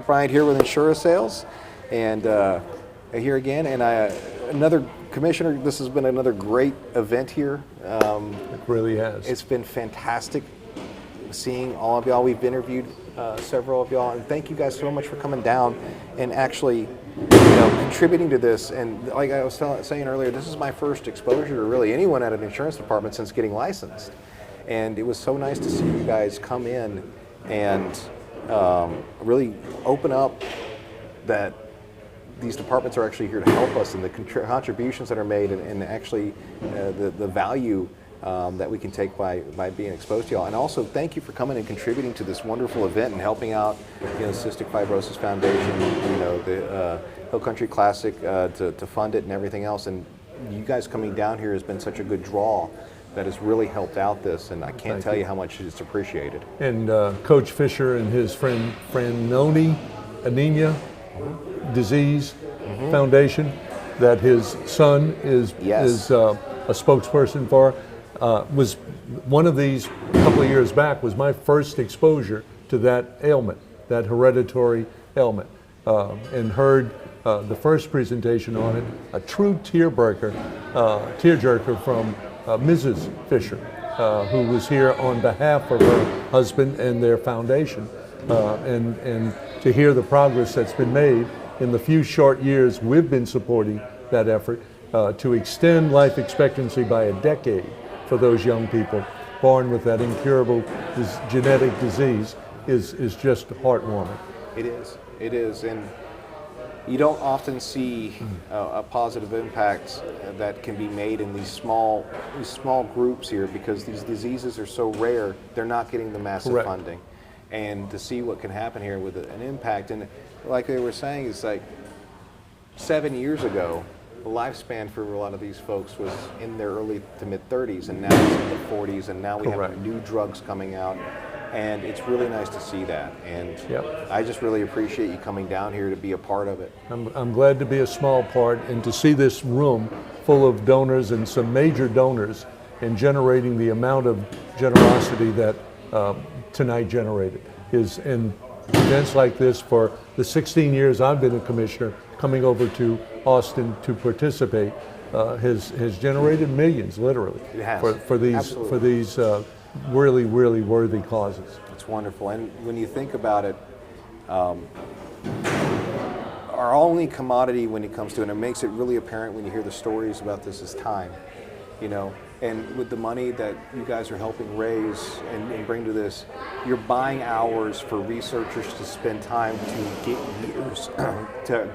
Bryant here with Insurasales, and here again, and another commissioner. This has been another great event here. It really has. It's been fantastic seeing all of y'all. We've interviewed several of y'all, and thank you guys so much for coming down and actually, contributing to this. And like I was saying earlier, this is my first exposure to really anyone at an insurance department since getting licensed, and it was so nice to see you guys come in and really open up that these departments are actually here to help us, and the contributions that are made, and actually the value that we can take by being exposed to y'all. And also, thank you for coming and contributing to this wonderful event and helping out, Cystic Fibrosis Foundation, the Hill Country Classic to fund it and everything else. And you guys coming down here has been such a good draw that has really helped out this, and I can't tell you how much it's appreciated. And Coach Fisher and his friend Franoni Anemia Disease Foundation, that his son is a spokesperson for, was one of these a couple of years back, was my first exposure to that ailment, that hereditary ailment, and heard the first presentation on it, a true tearjerker from Mrs. Fisher, who was here on behalf of her husband and their foundation, and to hear the progress that's been made in the few short years we've been supporting that effort to extend life expectancy by a decade for those young people born with that incurable genetic disease is just heartwarming. It is, and you don't often see a positive impact that can be made in these small groups here, because these diseases are so rare. They're not getting the massive funding, and to see what can happen here with an impact, and like they were saying, it's like 7 years ago, the lifespan for a lot of these folks was in their early to mid 30s, and now it's in the 40s, and now we have new drugs coming out. And it's really nice to see that, and I just really appreciate you coming down here to be a part of it. I'm glad to be a small part, and to see this room full of donors, and some major donors, and generating the amount of generosity that tonight generated. In events like this, for the 16 years I've been a commissioner, coming over to Austin to participate has generated millions, literally. It has. For these really, really worthy causes. It's wonderful. And when you think about it, our only commodity when it comes to it, and it makes it really apparent when you hear the stories about this, is time. And with the money that you guys are helping raise and bring to this, you're buying hours for researchers to spend time to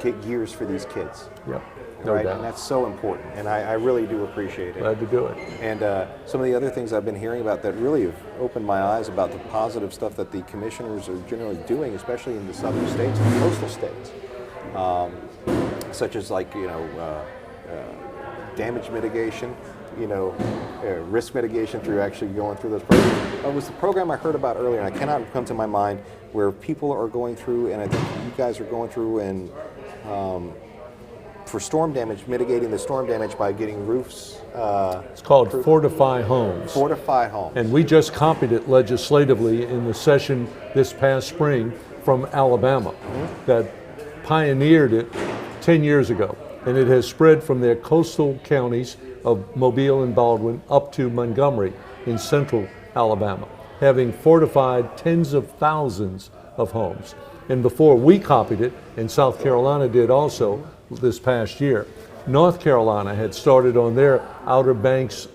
get years for these kids. Yep. Right, and that's so important, and I really do appreciate it. Glad to do it. And some of the other things I've been hearing about that really have opened my eyes about the positive stuff that the commissioners are generally doing, especially in the southern states and the coastal states, such as damage mitigation, risk mitigation through actually going through those programs. It was the program I heard about earlier, and I cannot come to my mind, where people are going through, and I think you guys are going through, and for storm damage, mitigating the storm damage by getting roofs. It's called Fortify Homes. Fortify Homes. And we just copied it legislatively in the session this past spring from Alabama, that pioneered it 10 years ago. And it has spread from their coastal counties of Mobile and Baldwin up to Montgomery in central Alabama, having fortified tens of thousands of homes. And before we copied it, and South Carolina did also this past year, North Carolina had started on their Outer Banks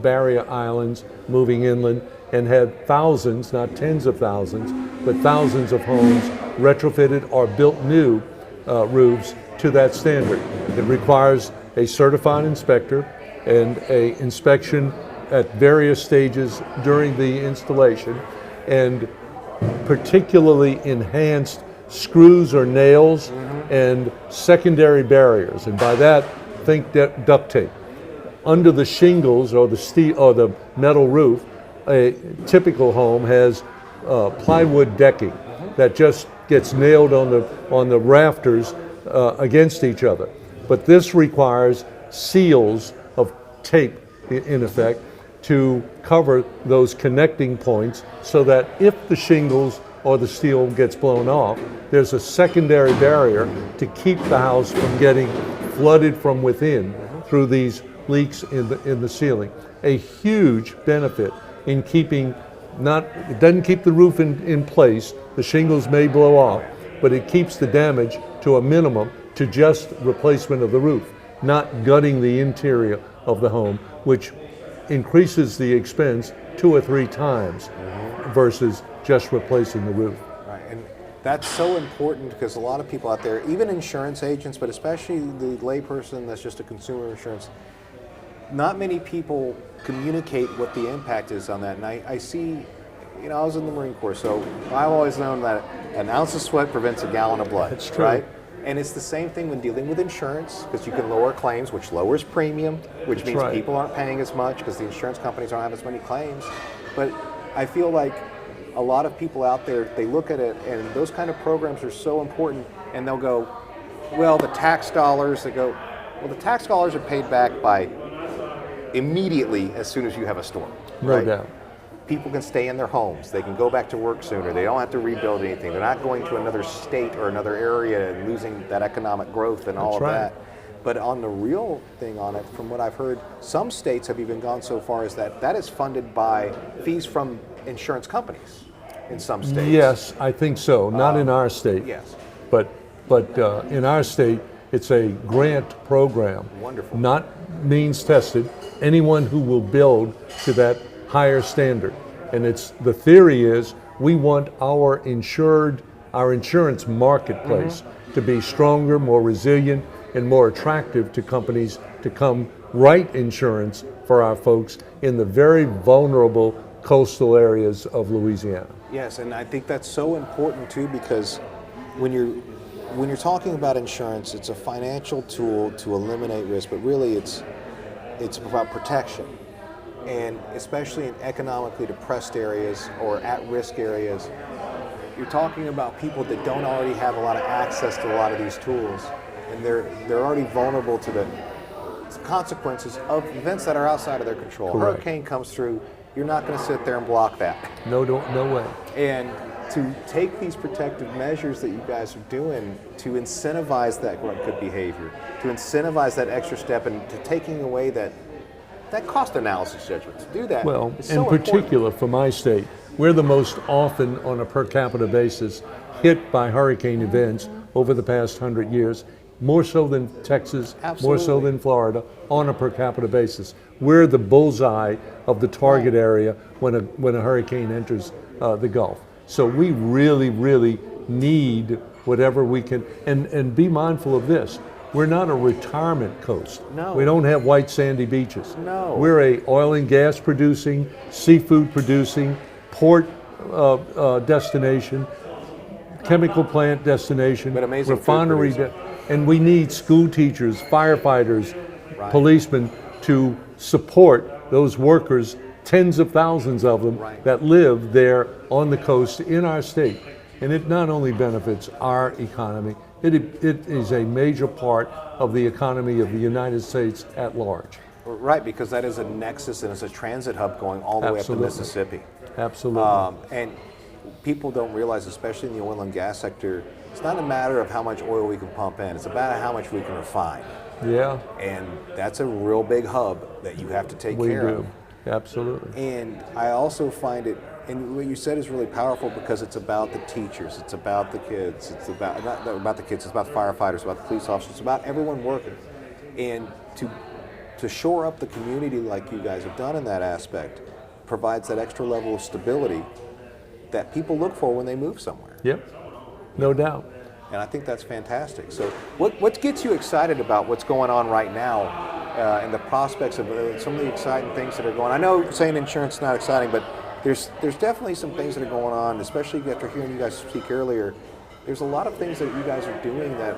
barrier islands, moving inland, and had thousands, not tens of thousands, but thousands of homes retrofitted or built new roofs to that standard. It requires a certified inspector and an inspection at various stages during the installation, and particularly enhanced screws or nails and secondary barriers. And by that, think duct tape. Under the shingles or the steel or the metal roof, a typical home has plywood decking that just gets nailed on the rafters against each other. But this requires seals of tape, in effect, to cover those connecting points, so that if the shingles or the steel gets blown off, there's a secondary barrier to keep the house from getting flooded from within through these leaks in the ceiling. A huge benefit in keeping it doesn't keep the roof in place, the shingles may blow off, but it keeps the damage to a minimum to just replacement of the roof, not gutting the interior of the home, which increases the expense 2 or 3 times versus just replacing the roof. Right, and that's so important because a lot of people out there, even insurance agents, but especially the layperson that's just a consumer insurance, not many people communicate what the impact is on that. And I see, I was in the Marine Corps, so I've always known that an ounce of sweat prevents a gallon of blood. That's true. Right? And it's the same thing when dealing with insurance, because you can lower claims, which lowers premium, which means people aren't paying as much because the insurance companies don't have as many claims. But I feel like a lot of people out there, they look at it, and those kind of programs are so important, and they'll go, well, the tax dollars, the tax dollars are paid back by immediately as soon as you have a storm. No doubt. People can stay in their homes. They can go back to work sooner. They don't have to rebuild anything. They're not going to another state or another area and losing that economic growth and all of that. But on the real thing on it, from what I've heard, some states have even gone so far as that is funded by fees from insurance companies in some states. Yes, I think so. Not in our state. Yes. But in our state, it's a grant program. Wonderful. Not means tested. Anyone who will build to that higher standard. And the theory is we want our insurance marketplace to be stronger, more resilient, and more attractive to companies to come write insurance for our folks in the very vulnerable coastal areas of Louisiana. Yes, and I think that's so important too, because when you're talking about insurance, it's a financial tool to eliminate risk, but really it's about protection. And especially in economically depressed areas or at-risk areas, you're talking about people that don't already have a lot of access to a lot of these tools, and they're already vulnerable to the consequences of events that are outside of their control. Correct. Hurricane comes through, you're not going to sit there and block that. No way. And to take these protective measures that you guys are doing to incentivize that good behavior, to incentivize that extra step, and to taking away that cost analysis judgment, to do that. Well, is in so particular for my state, we're the most often on a per capita basis hit by hurricane events over the past 100 years, more so than Texas, more so than Florida, on a per capita basis. We're the bullseye of the target area when a hurricane enters the Gulf. So we really, really need whatever we can, and be mindful of this. We're not a retirement coast. No. We don't have white sandy beaches. No. We're a oil and gas producing, seafood producing, port destination, chemical plant destination, But amazing refinery, food and we need school teachers, firefighters, policemen to support those workers, tens of thousands of them that live there on the coast in our state. And it not only benefits our economy, it is a major part of the economy of the United States at large. Right, because that is a nexus and it's a transit hub going all the way up to Mississippi. Absolutely. And people don't realize, especially in the oil and gas sector, it's not a matter of how much oil we can pump in, it's about how much we can refine. Yeah. And that's a real big hub that you have to take care of. Absolutely. And I also find it, and what you said is really powerful because it's about the teachers, it's about the kids, it's about, not about the kids, it's about the firefighters, about the police officers, it's about everyone working. And to shore up the community like you guys have done in that aspect provides that extra level of stability that people look for when they move somewhere. Yep, no doubt. And I think that's fantastic. So what gets you excited about what's going on right now and the prospects of some of the exciting things that are going on? I know saying insurance is not exciting, but there's definitely some things that are going on, especially after hearing you guys speak earlier. There's a lot of things that you guys are doing that,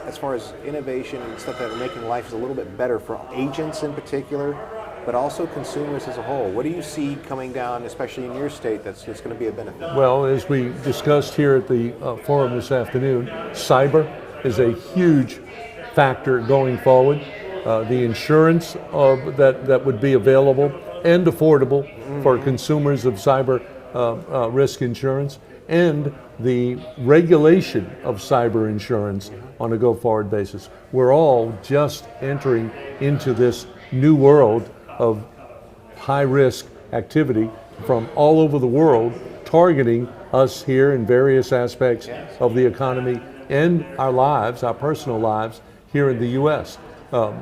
as far as innovation and stuff that are making life a little bit better for agents in particular, but also consumers as a whole. What do you see coming down, especially in your state, that's going to be a benefit? Well, as we discussed here at the forum this afternoon, cyber is a huge factor going forward. The insurance that would be available and affordable for consumers of cyber risk insurance, and the regulation of cyber insurance on a go-forward basis. We're all just entering into this new world of high-risk activity from all over the world, targeting us here in various aspects of the economy and our lives, our personal lives here in the U.S.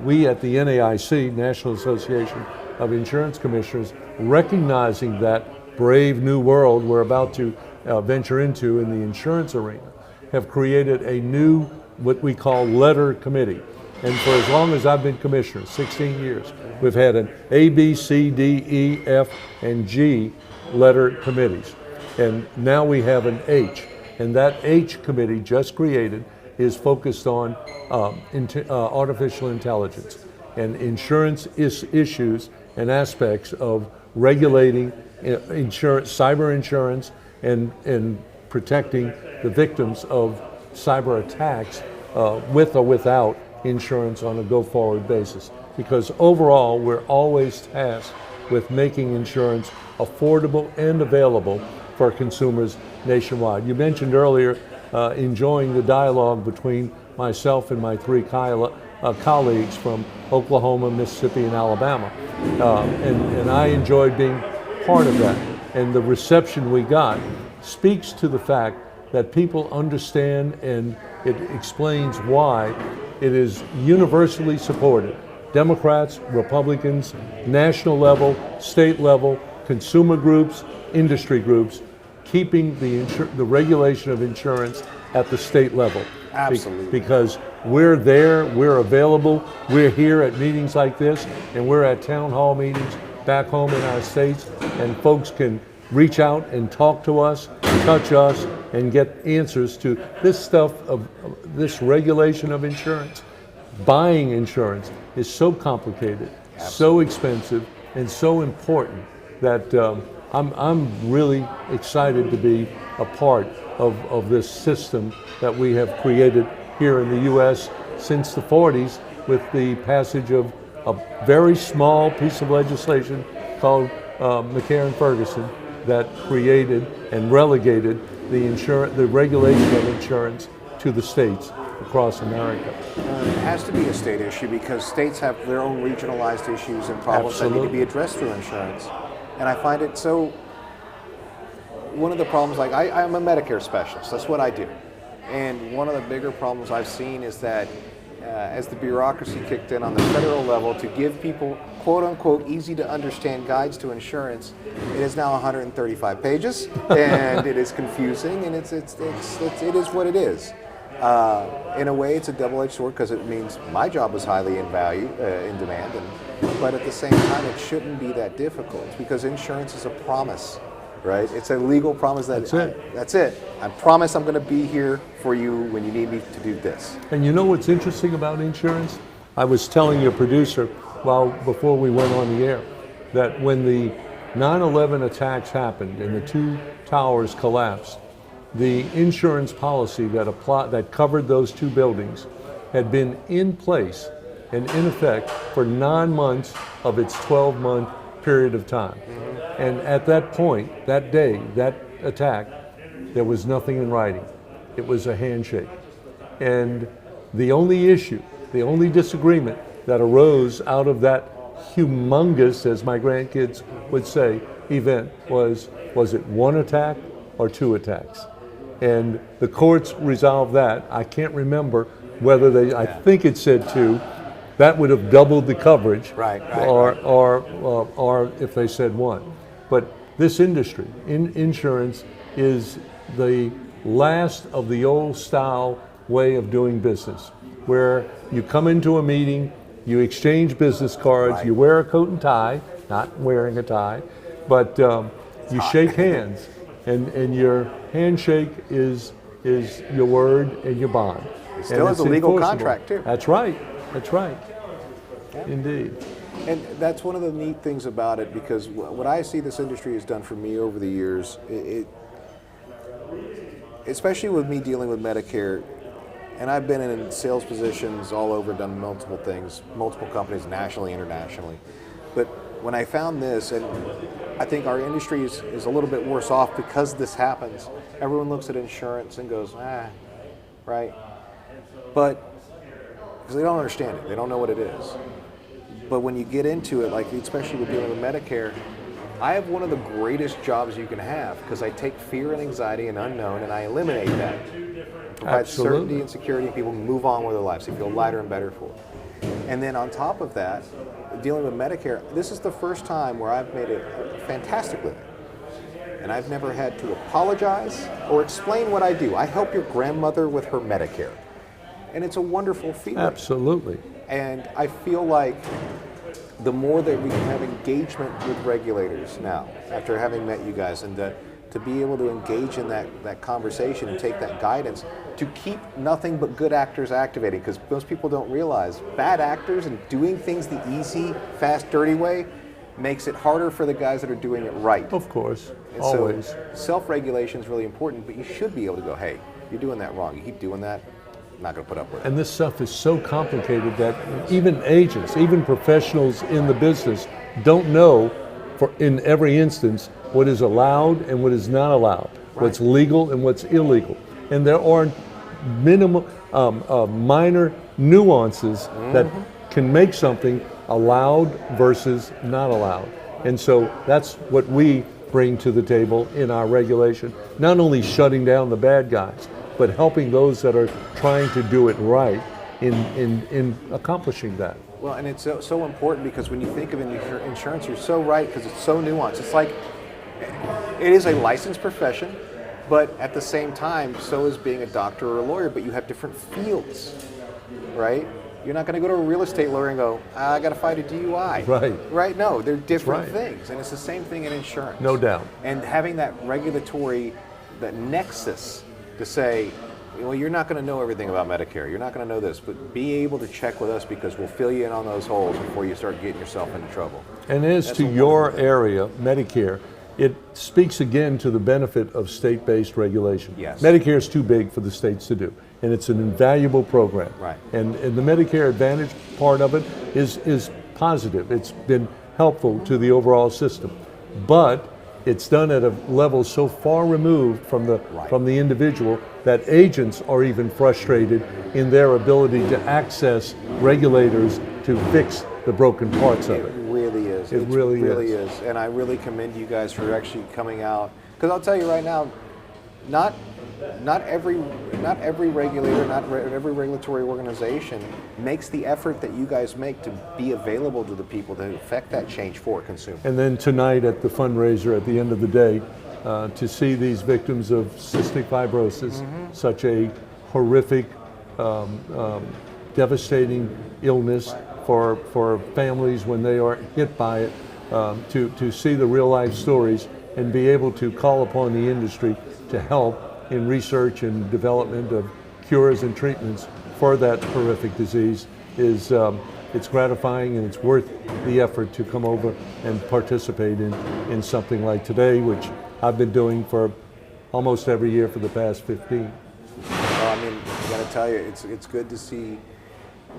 We at the NAIC, National Association of Insurance Commissioners, recognizing that brave new world we're about to venture into in the insurance arena, have created a new, what we call letter committee. And for as long as I've been commissioner, 16 years, we've had an A, B, C, D, E, F, and G letter committees. And now we have an H. And that H committee just created is focused on artificial intelligence and insurance issues and aspects of regulating insurance, cyber insurance, and protecting the victims of cyber attacks with or without insurance on a go-forward basis. Because overall, we're always tasked with making insurance affordable and available for consumers nationwide. You mentioned earlier enjoying the dialogue between myself and my three colleagues from Oklahoma, Mississippi, and Alabama. And I enjoyed being part of that. And the reception we got speaks to the fact that people understand, and it explains why it is universally supported. Democrats, Republicans, national level, state level, consumer groups, industry groups, keeping the regulation of insurance at the state level. Absolutely. Because we're there, we're available, we're here at meetings like this, and we're at town hall meetings back home in our states, and folks can reach out and talk to us, touch us, and get answers to this stuff of this regulation of insurance. Buying insurance is so complicated, so expensive, and so important that I'm really excited to be a part of this system that we have created here in the U.S. since the 40s with the passage of a very small piece of legislation called McCarran-Ferguson that created and relegated the regulation of insurance to the states across America. It has to be a state issue because states have their own regionalized issues and problems that need to be addressed through insurance. And I find it so, one of the problems, like I'm a Medicare specialist, that's what I do. And one of the bigger problems I've seen is that as the bureaucracy kicked in on the federal level to give people quote unquote easy to understand guides to insurance, it is now 135 pages and it is confusing and it is what it is. In a way, it's a double-edged sword because it means my job is highly in demand, but at the same time, it shouldn't be that difficult because insurance is a promise, right? It's a legal promise that that's it. I promise I'm going to be here for you when you need me to do this. And you know what's interesting about insurance? I was telling your producer before we went on the air that when the 9/11 attacks happened and the two towers collapsed, the insurance policy that covered those two buildings had been in place and in effect for 9 months of its 12-month period of time. And at that point, that day, that attack, there was nothing in writing. It was a handshake. And the only issue, the only disagreement that arose out of that humongous, as my grandkids would say, event was it one attack or two attacks? And the courts resolved that. I can't remember whether I think it said two. That would have doubled the coverage, or if they said one. But this industry, insurance, is the last of the old style way of doing business, where you come into a meeting, you exchange business cards, you wear a coat and tie, not wearing a tie, but you shake hands. And your handshake is your word and your bond. It still has a legal contract too. That's right. That's right. Yeah. Indeed. And that's one of the neat things about it, because what I see this industry has done for me over the years, especially with me dealing with Medicare, and I've been in sales positions all over, done multiple things, multiple companies, nationally, internationally. But when I found this, and I think our industry is a little bit worse off because this happens. Everyone looks at insurance and goes, right? But because they don't understand it, they don't know what it is. But when you get into it, like especially with dealing with Medicare, I have one of the greatest jobs you can have because I take fear and anxiety and unknown and I eliminate that. Provide certainty and security, and people move on with their lives. They feel lighter and better for it. And then on top of that, dealing with Medicare, this is the first time where I've made a fantastic living. And I've never had to apologize or explain what I do. I help your grandmother with her Medicare. And it's a wonderful feeling. Absolutely. And I feel like the more that we can have engagement with regulators now, after having met you guys, and to be able to engage in that conversation and take that guidance, to keep nothing but good actors activated, because most people don't realize bad actors and doing things the easy, fast, dirty way makes it harder for the guys that are doing it right. Of course, and always. So self-regulation is really important, but you should be able to go, hey, you're doing that wrong. You keep doing that, I'm not going to put up with it. And this stuff is so complicated that even agents, even professionals in the business don't know, in every instance, what is allowed and what is not allowed, what's legal and what's illegal. And there are minor nuances that can make something allowed versus not allowed. And so that's what we bring to the table in our regulation, not only shutting down the bad guys, but helping those that are trying to do it right in accomplishing that. Well, and it's so important because when you think of insurance, you're so right because it's so nuanced. It's like, it is a licensed profession, but at the same time, so is being a doctor or a lawyer, but you have different fields, right? You're not going to go to a real estate lawyer and go, I got to fight a DUI. Right. Right? No, they're different things. And it's the same thing in insurance. No doubt. And having that regulatory, that nexus to say, well, you're not going to know everything about Medicare. You're not going to know this, but be able to check with us because we'll fill you in on those holes before you start getting yourself into trouble. And as to your area, Medicare, it speaks again to the benefit of state-based regulation. Yes. Medicare is too big for the states to do, and it's an invaluable program. Right. And the Medicare Advantage part of it is positive. It's been helpful to the overall system. But it's done at a level so far removed from the individual that agents are even frustrated in their ability to access regulators to fix the broken parts of it. It really is. It really is. And I really commend you guys for actually coming out. Because I'll tell you right now, not every regulator, not every regulatory organization makes the effort that you guys make to be available to the people to affect that change for consumers. And then tonight at the fundraiser at the end of the day, to see these victims of cystic fibrosis, such a horrific, devastating illness for families when they are hit by it, to see the real life stories and be able to call upon the industry to help in research and development of cures and treatments for that horrific disease is it's gratifying, and it's worth the effort to come over and participate in something like today, which I've been doing for almost every year for the past 15. Well, I mean, I got to tell you, it's good to see.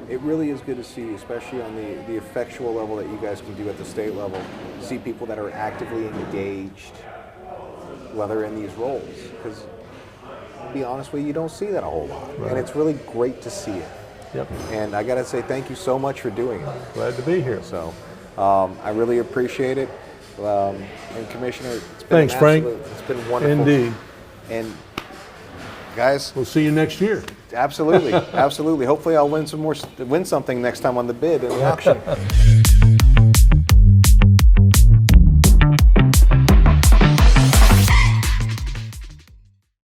It really is good to see, especially on the effectual level that you guys can do at the state level, see people that are actively engaged, whether in these roles. Because, to be honest with you, you don't see that a whole lot. Right. And it's really great to see it. Yep. And I got to say thank you so much for doing it. Glad to be here. So I really appreciate it. And Commissioner, it's been Thanks, Frank. It's been wonderful. Indeed. And guys, We'll see you next year. absolutely, absolutely. Hopefully I'll win something next time on the bid in the auction.